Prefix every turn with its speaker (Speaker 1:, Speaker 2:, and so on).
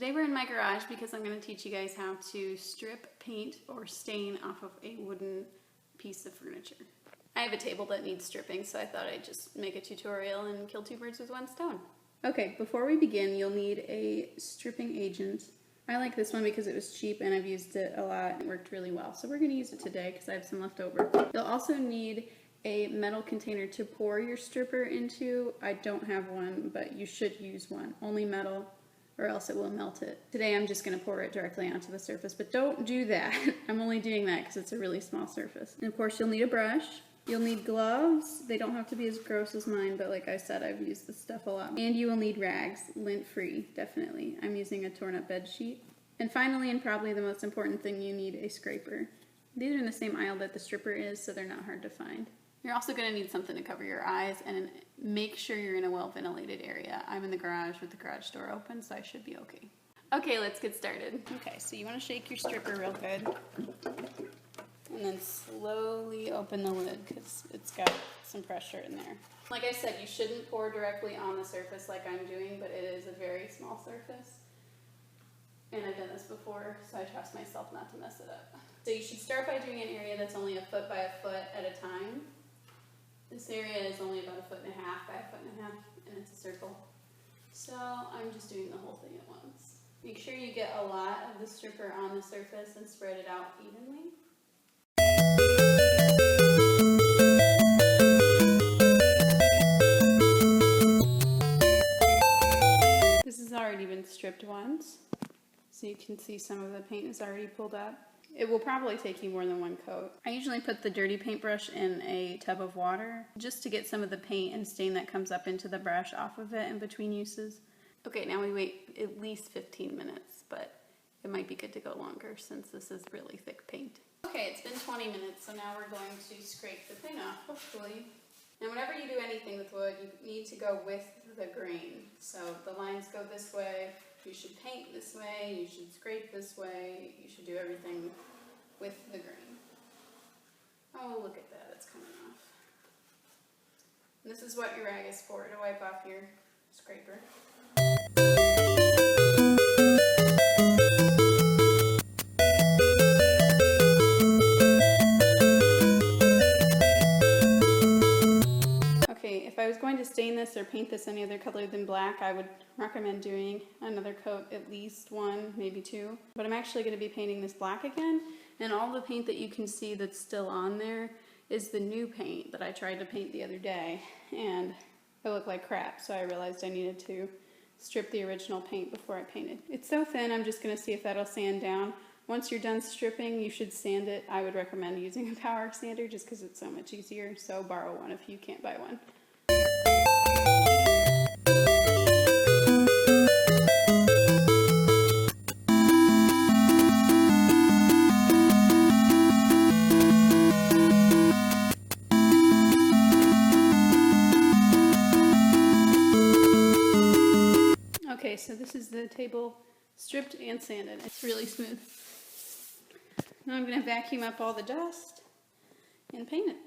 Speaker 1: Today we're in my garage because I'm going to teach you guys how to strip paint or stain off of a wooden piece of furniture. I have a table that needs stripping, so I thought I'd just make a tutorial and kill two birds with one stone. Okay, before we begin, you'll need a stripping agent. I like this one because it was cheap and I've used it a lot and it worked really well. So we're going to use it today because I have some left over. You'll also need a metal container to pour your stripper into. I don't have one, but you should use one. Only metal, or else it will melt it. Today I'm just going to pour it directly onto the surface, but don't do that. I'm only doing that because it's a really small surface. And of course you'll need a brush. You'll need gloves. They don't have to be as gross as mine, but like I said, I've used this stuff a lot. And you will need rags, lint-free, definitely. I'm using a torn-up bed sheet. And finally, and probably the most important thing, you need a scraper. These are in the same aisle that the stripper is, so they're not hard to find. You're also going to need something to cover your eyes and make sure you're in a well-ventilated area. I'm in the garage with the garage door open, so I should be okay. Okay, let's get started. Okay, so you want to shake your stripper real good. And then slowly open the lid because it's got some pressure in there. Like I said, you shouldn't pour directly on the surface like I'm doing, but it is a very small surface. And I've done this before, so I trust myself not to mess it up. So you should start by doing an area that's only a foot by a foot at a time. This area is only about 1.5 feet by 1.5 feet, and it's a circle. So I'm just doing the whole thing at once. Make sure you get a lot of the stripper on the surface and spread it out evenly. This has already been stripped once, so you can see some of the paint is already pulled up. It will probably take you more than one coat. I usually put the dirty paintbrush in a tub of water just to get some of the paint and stain that comes up into the brush off of it in between uses. Okay, now we wait at least 15 minutes, but it might be good to go longer since this is really thick paint. Okay, it's been 20 minutes, so now we're going to scrape the paint off, hopefully. And whenever you do anything with wood, you need to go with the grain. So the lines go this way, you should paint this way, you should scrape this way, you should do everything with the grain. Oh, look at that, it's coming off. And this is what your rag is for, to wipe off your scraper. If I was going to stain this or paint this any other color than black, I would recommend doing another coat, at least one, maybe two. But I'm actually going to be painting this black again, and all the paint that you can see that's still on there is the new paint that I tried to paint the other day, and it looked like crap, so I realized I needed to strip the original paint before I painted. It's so thin, I'm just going to see if that'll sand down. Once you're done stripping, you should sand it. I would recommend using a power sander just because it's so much easier, so borrow one if you can't buy one. Okay, so this is the table stripped and sanded. It's really smooth. Now I'm going to vacuum up all the dust and paint it.